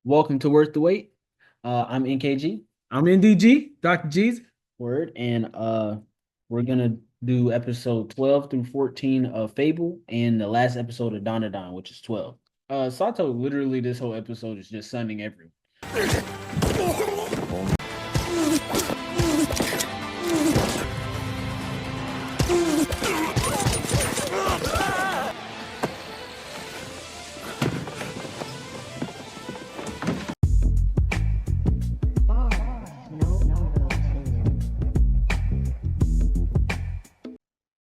Welcome to Worth the Wait. I'm NKG. I'm NDG, Dr. G's. Word, and we're gonna do episode 12 through 14 of Fable and the last episode of Dandadan, which is 12. Sato, literally this whole episode is just sunning everyone.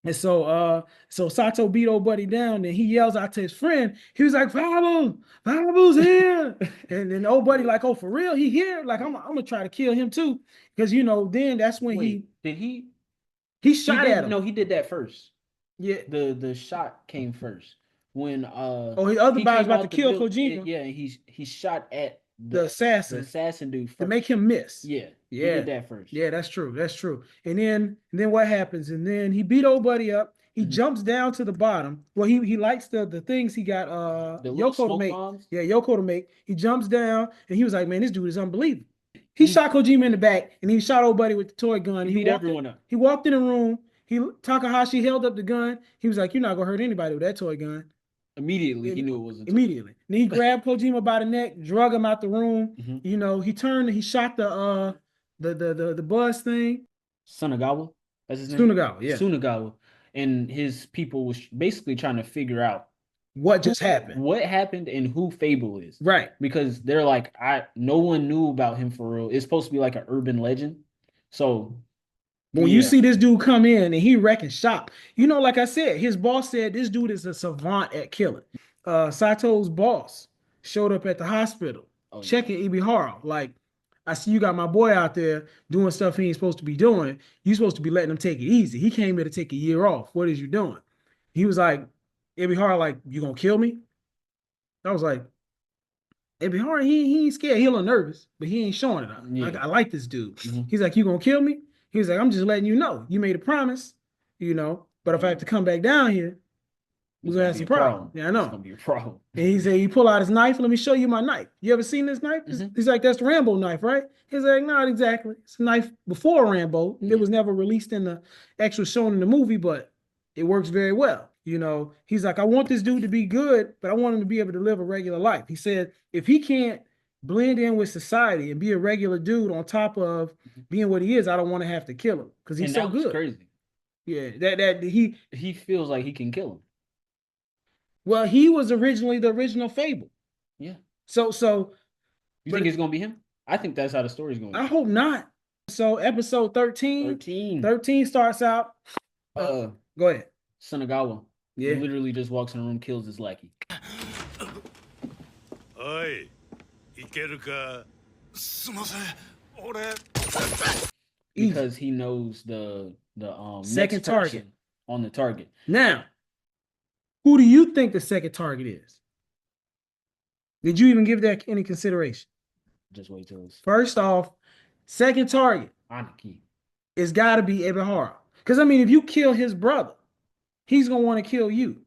And so Sato beat old buddy down, and he yells out to his friend. He was like, Fabu's here. And then old buddy, like, oh, for real? He here? Like, I'm gonna try to kill him too. Because then that's when Wait, did he? he He shot at did him. no, he did that first. Yeah. The shot came first when Oh, his other he guy was came about to out the kill build. Kojima, Yeah, he shot at the the assassin, assassin dude to first. make him miss. Yeah, he Yeah. did that first. Yeah, that's true. That's true. And then what happens? And then he beat old buddy up. He jumps down to the bottom. Well, he likes the things he got The little Yoko to smoke make. bombs. Yeah, Yoko to make. He jumps down and he was like, man, this dude is unbelievable. He shot Kojima in the back and he shot old buddy with the toy gun. He beat everyone up. He walked in the room. Takahashi held up the gun. He was like, you're not gonna hurt anybody with that toy gun. Immediately, he knew it wasn't. Immediately. Then he grabbed Kojima by the neck, drug him out the room. He turned, he shot the buzz thing. Sunagawa, that's his name. Sunagawa, yeah. Sunagawa, and his people was basically trying to figure out what just happened, and who Fable is. Right. Because they're like, no one knew about him for real. It's supposed to be like an urban legend. So when you see this dude come in and he wrecking shop, like I said, his boss said this dude is a savant at killing. Sato's boss showed up at the hospital checking Ibihara. Like, I see you got my boy out there doing stuff he ain't supposed to be doing. You supposed to be letting him take it easy. He came here to take a year off. What is you doing? He was like, Ibihara, like, you gonna kill me? I was like, Ibihara, he ain't scared. He a little nervous, but he ain't showing it. I like this dude. He's like, you gonna kill me? He's like, I'm just letting you know. You made a promise, but if I have to come back down here, we're gonna have some problem. Yeah, I know. It's gonna be a problem. And he said, he pull out his knife. Let me show you my knife. You ever seen this knife? He's like, that's the Rambo knife, right? He's like, not exactly. It's a knife before Rambo. It was never released in the actual shown in the movie, but it works very well. He's like, I want this dude to be good, but I want him to be able to live a regular life. He said, if he can't blend in with society and be a regular dude on top of being what he is, I don't want to have to kill him because he's so good. Crazy. Yeah, that he feels like he can kill him. Well, he was originally the original Fable. Yeah. So you think it's gonna be him? I think that's how the story's going. I hope not. So episode 13 starts out. Go ahead. Sunagawa. Yeah. He literally just walks in the room, kills his lackey. Oi, because he knows the second target on the target. Now, who do you think the second target is? Did you even give that any consideration? Just wait till it's first off. Second target Aniki. It's got to be Ebihara. Because, if you kill his brother, he's going to want to kill you.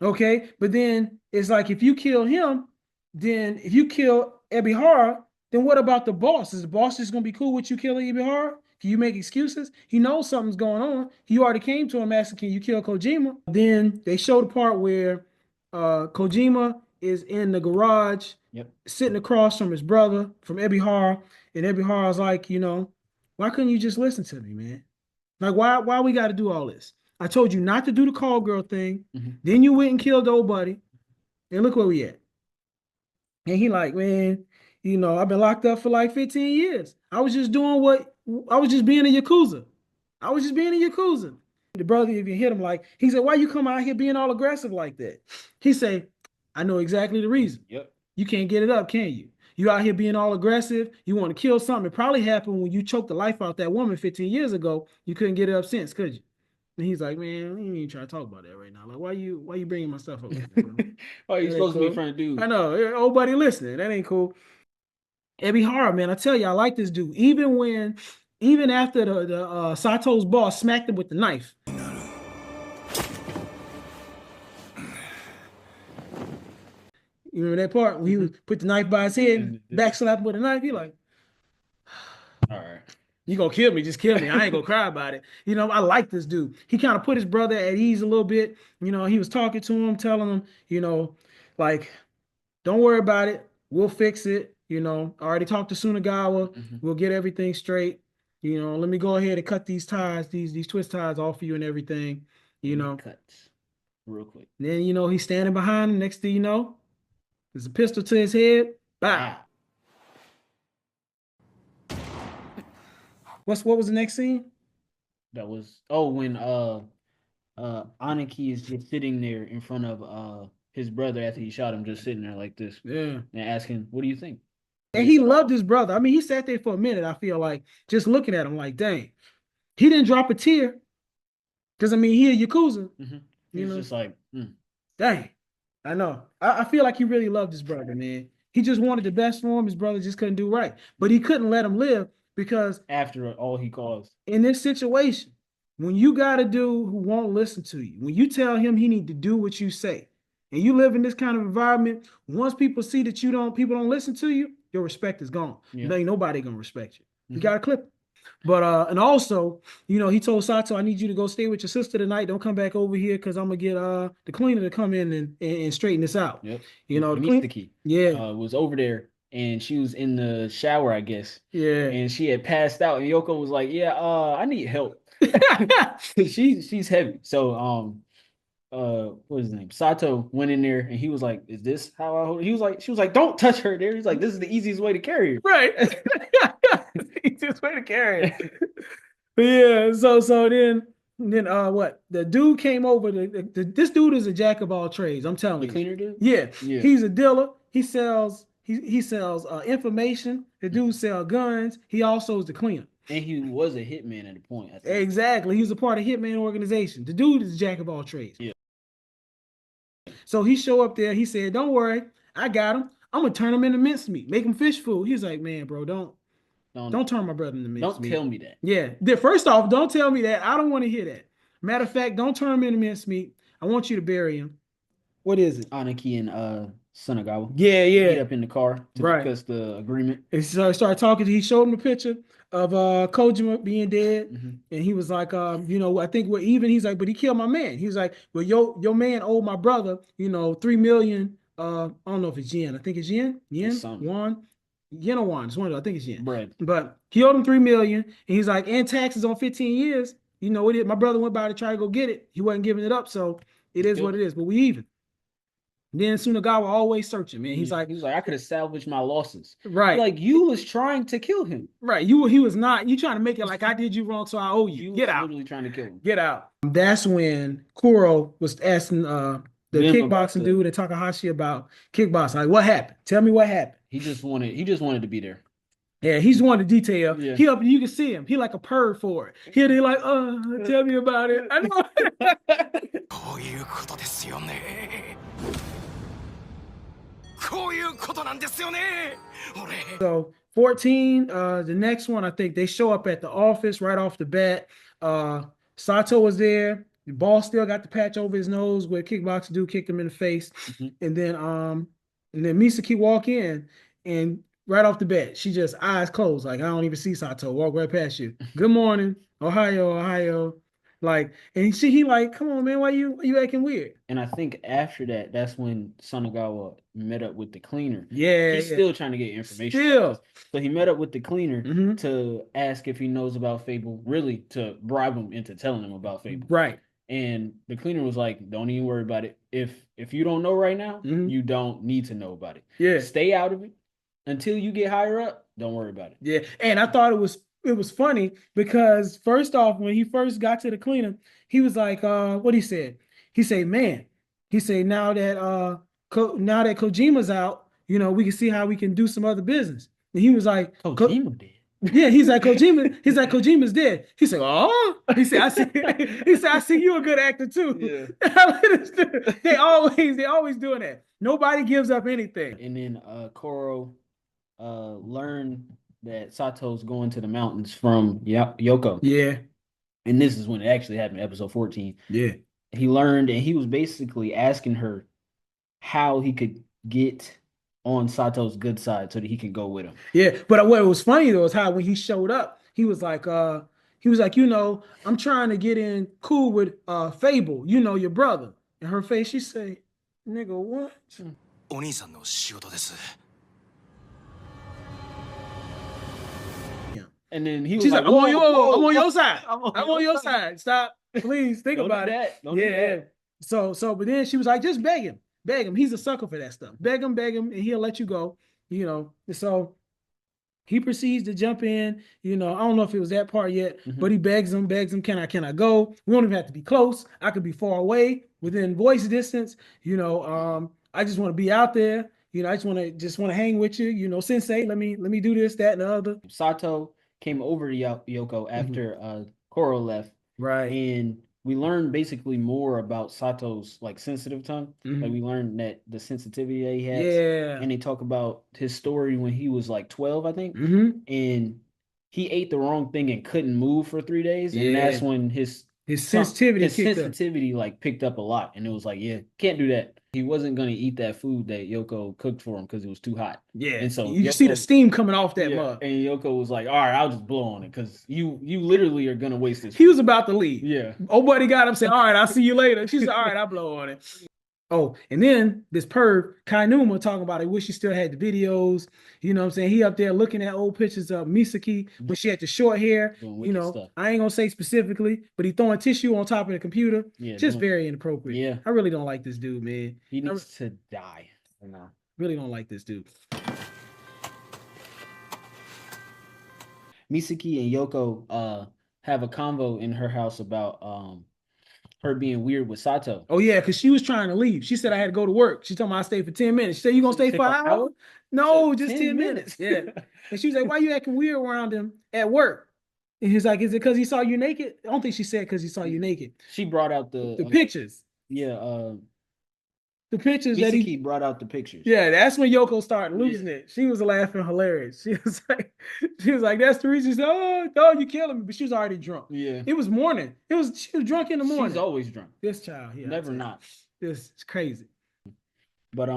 Okay? But then it's like if you kill him, then if you kill Ebihara, then what about the boss? Is the boss just going to be cool with you killing Ebihara? Can you make excuses? He knows something's going on. He already came to him asking, can you kill Kojima? Then they show the part where Kojima is in the garage, sitting across from his brother, from Ebihara. And Ebihara's like, why couldn't you just listen to me, man? Like, why we got to do all this? I told you not to do the call girl thing. Then you went and killed the old buddy. And look where we at. And he like, man, I've been locked up for like 15 years. I was just being a Yakuza. The brother even hit him like, he said, why you come out here being all aggressive like that? He said, I know exactly the reason. Yep. You can't get it up, can you? You out here being all aggressive. You want to kill something. It probably happened when you choked the life out that woman 15 years ago. You couldn't get it up since, could you? And he's like, man, you ain't even trying to talk about that right now. Like, why you bringing my stuff up? Why are you supposed to be in front of dude? I know. Old buddy listening. That ain't cool. Ebihara, man, I tell you, I like this dude. Even after the Sato's boss smacked him with the knife. You remember that part when he put the knife by his head and backslap him with a knife? He like, all right. You gonna kill me, just kill me. I ain't gonna cry about it. I like this dude. He kind of put his brother at ease a little bit. He was talking to him, telling him, like, don't worry about it. We'll fix it. I already talked to Sunagawa. We'll get everything straight. Let me go ahead and cut these ties, these twist ties off for you and everything. Cuts real quick. Then he's standing behind him. Next thing you know, there's a pistol to his head. Bow. What was the next scene? That was when Aniki is just sitting there in front of his brother after he shot him, just sitting there like this. Yeah. And asking, what do you think? And he loved his brother. I mean, he sat there for a minute, I feel like, just looking at him like, dang. He didn't drop a tear. Because, I mean, he a Yakuza. He's just like, dang. I know. I feel like he really loved his brother, man. He just wanted the best for him. His brother just couldn't do right. But he couldn't let him live because after all he caused. In this situation, when you got a dude who won't listen to you, when you tell him he need to do what you say, and you live in this kind of environment, once people see that people don't listen to you, your respect is gone. Yeah. Ain't nobody gonna respect you. You gotta clip it. But and also, he told Sato, I need you to go stay with your sister tonight. Don't come back over here because I'm gonna get the cleaner to come in and straighten this out. Yep. The key. Yeah. Was over there and she was in the shower, I guess. Yeah. And she had passed out and Yoko was like, yeah, I need help. she's heavy. So what is his name? Sato went in there and he was like, is this how I hold it? She was like, don't touch her there. He's like, this is the easiest way to carry her. Right. The easiest way to carry her. But yeah, so then what? The dude came over. This dude is a jack of all trades. I'm telling you. The cleaner dude? Yeah. He's a dealer. He sells information. The dude sells guns. He also is the cleaner. And he was a hitman at a point, I think. Exactly. He was a part of Hitman organization. The dude is a jack of all trades. Yeah. So he show up there. He said, don't worry. I got him. I'm going to turn him into mincemeat. Make him fish food. He's like, man, bro, don't turn my brother into mincemeat. Don't tell me that. Yeah. First off, don't tell me that. I don't want to hear that. Matter of fact, don't turn him into mincemeat. I want you to bury him. What is it? Aniki and Sunagawa. Yeah. Get up in the car to discuss the agreement. And so I started talking. He showed him a picture of Kojima being dead, and he was like, I think we're even. He's like, but he killed my man. He was like, well, your man owed my brother, 3 million. I don't know if it's yen. I think it's yen, won, yen or won. It's one of those. I think it's yen. Bread. But he owed him 3 million, and he's like, and taxes on 15 years. My brother went by to try to go get it. He wasn't giving it up, so it is what it is. But we even. Then Sunagawa always searching, man. He's like, I could have salvaged my losses. Right. Like, you was trying to kill him. Right. He was not. You trying to make it like I did you wrong, so I owe you. Get out. Literally trying to kill him. Get out. That's when Kuro was asking the kickboxing dude and Takahashi about kickboxing. Like, what happened? Tell me what happened. He just wanted to be there. Yeah, he's wanted detail. Yeah. You can see him. He like a purr for it. He like, tell me about it. I know. So 14, the next one, I think they show up at the office right off the bat. Sato was there. The boss still got the patch over his nose where kickboxer dude kicked him in the face. And then Misaki walk in, and right off the bat, she just eyes closed, like I don't even see Sato. Walk right past you. Good morning, Ohio. Like, and he like, come on, man, why you acting weird? And I think after that, that's when Sunagawa met up with the cleaner. Yeah, he's still trying to get information. So he met up with the cleaner to ask if he knows about Fable, really to bribe him into telling him about Fable. Right. And the cleaner was like, don't even worry about it. If you don't know right now, you don't need to know about it. Yeah. Stay out of it until you get higher up. Don't worry about it. Yeah. And I thought it was funny because first off, when he first got to the cleaner, he was like, what he said? He said, man, now that Kojima's out, we can see how we can do some other business. And he was like, Kojima did. Yeah, he's like Kojima's dead. He said, oh, he said, I see you a good actor too. Yeah. they always doing that. Nobody gives up anything. And then Koro learned that Sato's going to the mountains from Yoko. Yeah. And this is when it actually happened, episode 14. Yeah. He learned, and he was basically asking her how he could get on Sato's good side so that he can go with him. Yeah, but what was funny though is how when he showed up, he was like, I'm trying to get in cool with Fable, your brother. And her face, she say, nigga, what? And then he was She's like, like, I'm on your side. I'm on your side. side. Stop. Please think Don't about do it. that. Don't do Yeah. that. But then she was like, just beg him. Beg him. He's a sucker for that stuff. Beg him, and he'll let you go. So he proceeds to jump in. I don't know if it was that part yet, but he begs him, can I go? We don't even have to be close. I could be far away within voice distance. I just want to be out there. I just want to hang with you. Sensei, let me do this, that, and the other. Sato came over to Yoko after Koro left. Right. And we learned basically more about Sato's like sensitive tongue. Like we learned that the sensitivity that he has. Yeah. And they talk about his story when he was like 12, I think. And he ate the wrong thing and couldn't move for 3 days. And that's when his sensitivity like picked up a lot. And it was like, yeah, can't do that. He wasn't gonna eat that food that Yoko cooked for him because it was too hot. Yeah. And so you see the steam coming off that mug. And Yoko was like, all right, I'll just blow on it because you literally are gonna waste this. He was about to leave. Yeah. Old buddy got up, said, all right, I'll see you later. She said, all right, I'll blow on it. Oh, and then this perv, Kainuma, talking about I wish he still had the videos. You know what I'm saying? He up there looking at old pictures of Misaki when she had the short hair. I ain't gonna say specifically, but he throwing tissue on top of the computer. Yeah, just very inappropriate. Yeah. I really don't like this dude, man. He needs to die. No. Really don't like this dude. Misaki and Yoko have a convo in her house about her being weird with Sato. Oh yeah, because she was trying to leave. She said I had to go to work. She told me I stayed for 10 minutes. She said, you gonna stay for an hour? No, just 10 minutes. Yeah. And she was like, why you acting weird around him at work? And he's like, is it because he saw you naked? I don't think she said because he saw you naked. She brought out the pictures. Yeah, the pictures that he brought out the pictures. Yeah, that's when Yoko started losing it. She was laughing hilarious. She was like, that's the reason. She said, oh, you killing me. But she was already drunk. Yeah. It was morning. She was drunk in the morning. She's always drunk. This child, yeah. Never not. This is crazy. But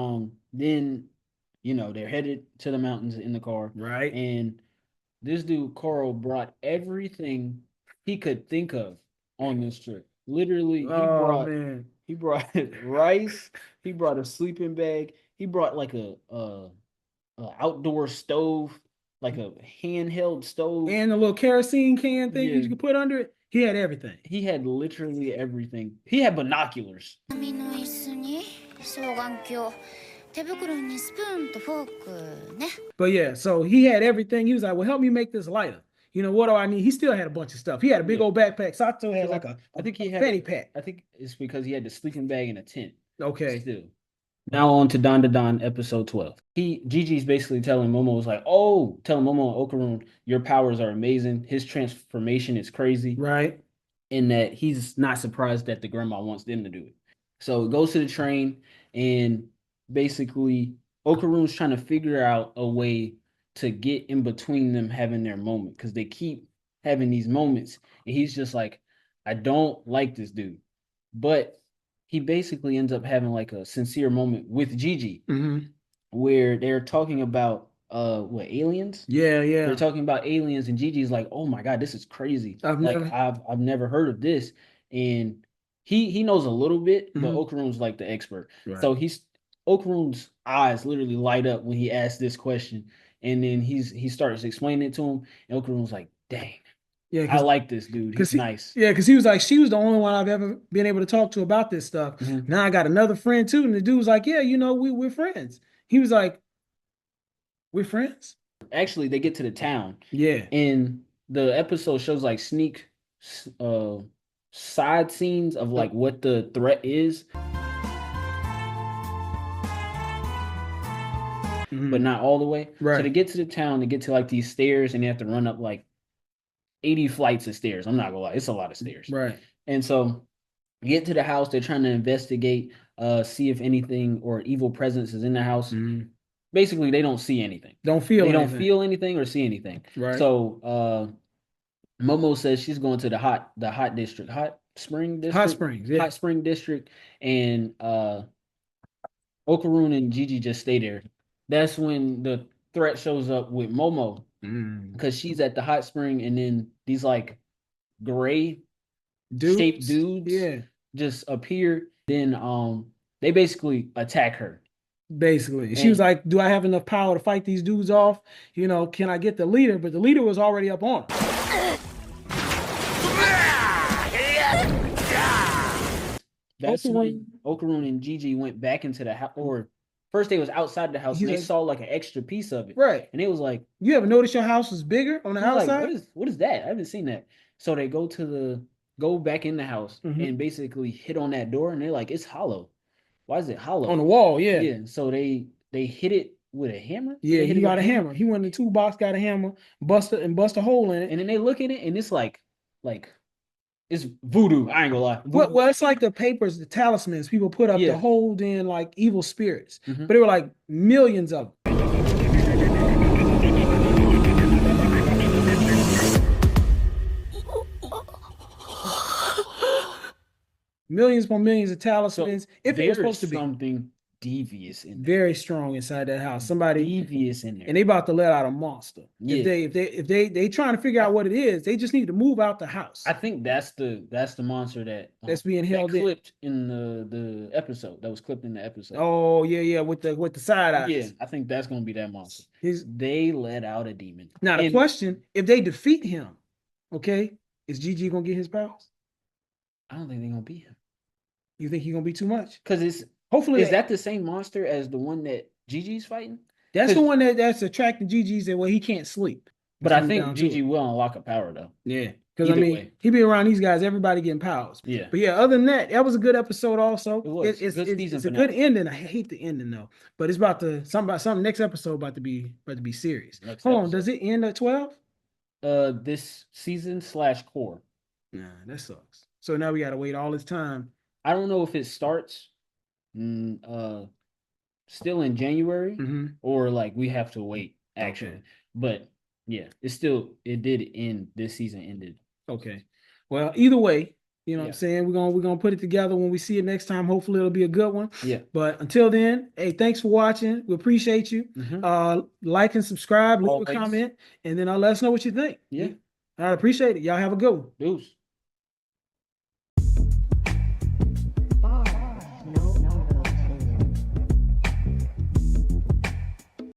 then, they're headed to the mountains in the car. Right. And this dude, Coral, brought everything he could think of on this trip. Literally, he brought rice. He brought a sleeping bag. He brought like a outdoor stove, like a handheld stove, and a little kerosene can thing you could put under it. He had everything. He had literally everything. He had binoculars. But yeah, so he had everything. He was like, well, help me make this lighter. What do I need? He still had a bunch of stuff. He had a big old backpack. Sato had like I think he had fanny pack. I think it's because he had the sleeping bag and a tent. Okay. Still. Now on to Dandadan episode 12. Gigi's basically telling Momo was like, telling Momo and Okarun, your powers are amazing. His transformation is crazy. Right. And that he's not surprised that the grandma wants them to do it. So it goes to the train and basically Okarun's trying to figure out a way to get in between them having their moment because they keep having these moments and he's just like, I don't like this dude. But he basically ends up having like a sincere moment with Gigi where they're talking about aliens? Yeah. They're talking about aliens and Gigi's like, oh my God, this is crazy. I've never heard of this. And he knows a little bit, but Okarun's like the expert. Right. So Okarun's eyes literally light up when he asks this question. And then he starts explaining it to him, and Okarun's like, dang. Yeah, I like this dude. He's nice. Yeah, because he was like, she was the only one I've ever been able to talk to about this stuff. Now I got another friend too. And the dude was like, yeah, we're friends. He was like, we're friends? Actually, they get to the town. Yeah. And the episode shows like sneak side scenes of like what the threat is. But not all the way. Right. So to get to the town, they get to like these stairs and they have to run up like 80 flights of stairs. I'm not gonna lie, it's a lot of stairs. Right. And so get to the house, they're trying to investigate, see if anything or evil presence is in the house. Basically, they don't see anything. Don't feel anything or see anything. Right. So Momo says she's going to the hot spring district, yeah. hot spring district, and Okaroon and Gigi just stay there. That's when the threat shows up with Momo because she's at the hot spring, and then these like gray shaped dudes just appear. Then they basically attack her. Basically, she was like, "Do I have enough power to fight these dudes off? You know, can I get the leader?" But the leader was already up on her. That's when Okaroon and Gigi went back into the house, or first they was outside the house, and they saw like an extra piece of it, right? And it was like, "You ever noticed your house was bigger on the outside? Like, what is that? I haven't seen that." So they go back in the house and basically hit on that door, and they're like, "It's hollow. Why is it hollow on the wall?" Yeah. So they hit it with a hammer. Yeah, he got a hammer. He went in the toolbox, got a hammer, bust a hole in it, and then they look at it, and it's like it's voodoo. I ain't gonna lie. Well, it's like the papers, the talismans people put up to hold in like evil spirits, but there were like millions of them. Millions upon millions of talismans. So if it was supposed to be something devious in there. Very strong inside that house. Somebody devious in there, and they about to let out a monster. Yeah. If they trying to figure out what it is, they just need to move out the house. I think that's the monster that's being held clipped in the episode. That was clipped in the episode. Oh yeah, with the side eyes. Yeah, I think that's gonna be that monster. They let out a demon. Now the question: if they defeat him, okay, is Gigi gonna get his powers? I don't think they're gonna beat him. You think he's gonna be too much? Because it's hopefully is that the same monster as the one that Gigi's fighting? That's the one that's attracting Gigi's and he can't sleep. But I think Gigi will unlock a power though. Yeah. Because he be around these guys, everybody getting powers. Yeah. But yeah, other than that was a good episode also. It's a good ending. I hate the ending though. But it's about to something next episode about to be serious. Hold on, does it end at 12? This season / core. Nah, that sucks. So now we gotta wait all this time. I don't know if it starts still in January or like we have to wait actually. Okay. But yeah, it did end. This season ended. Okay. Well, either way, you know what I'm saying? We're gonna put it together when we see it next time. Hopefully it'll be a good one. Yeah. But until then, hey, thanks for watching. We appreciate you. Like and subscribe, leave a comment, and then let us know what you think. Yeah. I appreciate it. Y'all have a good one. Deuce.